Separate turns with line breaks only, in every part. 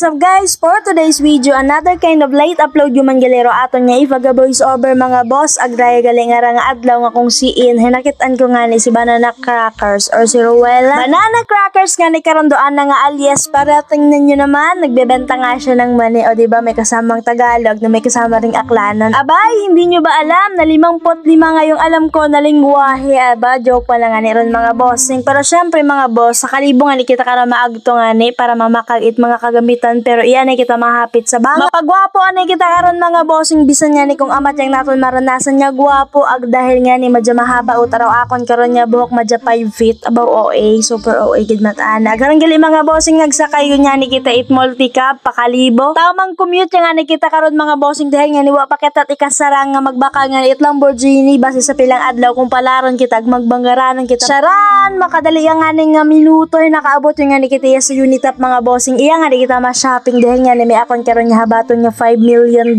What's up guys? For today's video, another kind of late upload yung mangalero aton nga ifaga voice over mga boss agraya galing nga adlaw nga kung siin hinakitan ko nga ni si Banana Crackers or si Ruela. Banana Crackers nga ni karondoan na nga alias para tingnan nyo naman nagbebenta nga siya ng mani o diba may kasamang Tagalog na may kasama ring aklanon. Abay, hindi nyo ba alam na 55 ngayong alam ko na lingwahe aba? Joke pa lang nga ni ron mga bossing. Pero syempre mga boss, sa kalibo nga ni kita karon maagto nga ni para mamakagit mga kagamitan pero iyan ay kita mahapit sa banga. Mapagwapo anay kita karon mga bossing bisan nga ni kung amat yang naton maranasan niya gwapo ag dahil nga ni madya mahaba utaraw akon karon niya buhok madya 5 feet abaw OA super OA gid matana. Karon gali mga bossing nagsakay yun nga ni kita 8 multi-cab pakalibo. Tamang commute nga ni kita karon mga bossing dahil nga ni wa pa kita ikasarang nga magbaka nga ni Lamborghini base sa pilang adlaw kung palaron kita ag magbanggaranon kita. Charan makadali nga ni nga minuto ay nakaabot yung nga ni kita sa Unitap mga bossing iya nga di kita ma-shopping dahil nga ni may akon karon niya habaton niya $5 million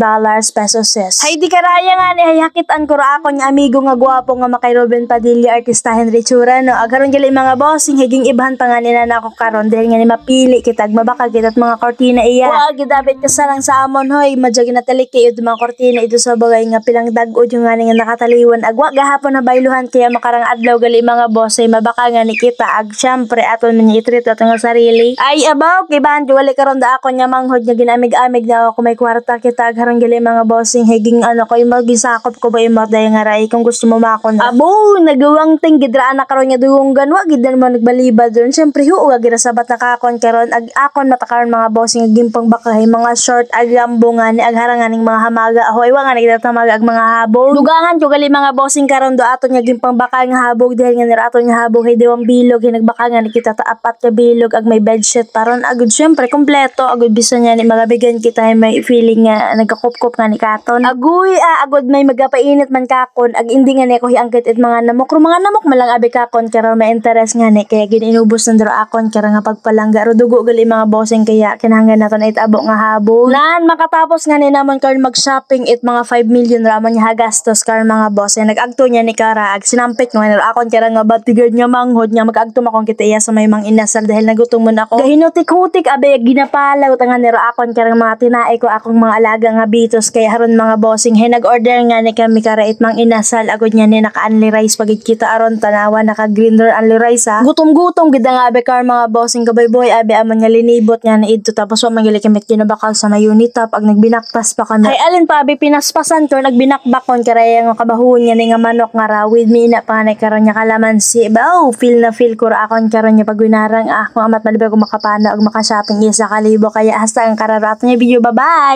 pesos sis. Hay di karaya nga ni hayakitan ko ra akon nga amigo nga gwapo nga makay Ruben Padilla artista Henry Chura no agaron gali mga bossing higing ibhan pa nga ni na ako karon dahil nga ni mapili kita ag mabaka kita at mga kortina iya. Wa gidabit ka sarang sa amon hoy madya ginatalik kayo mga kortina ito sa bagay nga pilang dag-od yung nga ni nga nakataliwan agwa gahapon na bayluhan kaya makarang adlaw gali mga boss ay mabaka nga ni kita ag syempre aton man i-treat aton nga sarili. Ay abaw kay ban wali karon da ako nya manghod nga ginamig-amig na ako may kwarta kita agharang gali mga bossing higing ano ko magisakop ko ba imot day nga ray kung gusto mo makon. Abo nagawang ting gidraan na karon nga duwong ganwa gid mo nagbalibad doon syempre huwa gira sabat na kakon karon ag akon matakaron mga bossing gimpang bakahay mga short ag lambongan ag harangan ning mga hamaga ahoy wa nga nagtatamaga ag mga habog. Dugangan ko gali mga bossing karon do aton nga gimpang bakal nga habog dahil nga nira aton nga habog hay diwang bilog hinagbaka nga ni kita ta apat ka bilog ag may bedsheet paron agud syempre kompleto agud bisan niya ni magabigan kita may feeling nga nagkakop-kop nga ni katon. Aguy agud may magapainit man kakon ag indi nga ni ko hiangkit it mga namok malang abi kakon karon may interest nga ni kaya gininubos na dro akon kaya nga pagpalangga ro dugo gali mga bossing kaya kinahanglan naton it abo nga habog. Nan makatapos nga ni namon karon mag-shopping it mga 5 million raman niya gastos karon mga boss ay nag-agto niya ni kara ag sinampit nga ni akon kaya nga batigad niya manghod nga mag-agto makon kita iya sa may mang inasal dahil nagutom man ako. Gahinutik-hutik abe ginapalaw nga niro akon karang mga tinae ko akong mga alaga nga bitos kaya haron mga bossing hay nag-order nga ni kami karait mang inasal agud niya ni naka-only rice pagid kita aron tanawa naka-green door only rice ha. Gutom-gutom gid nga abe kar mga bossing gabay-boy abe amon nga linibot nga na idto tapos wa man gali kami kinabakal sa may Unitap ag nagbinaktas pa kami. Hay alin pa abe pinaspasan ko nagbinakbakon karaya nga kabahon niya ni nga manok nga ra with me na pa na karon nya kalamansi baw feel na feel ko ra akon karon nya pagwinarang ako amat malibay ko makapana ag maka-shopping isa kalibo kaya hasta ang kararato niya video bye bye.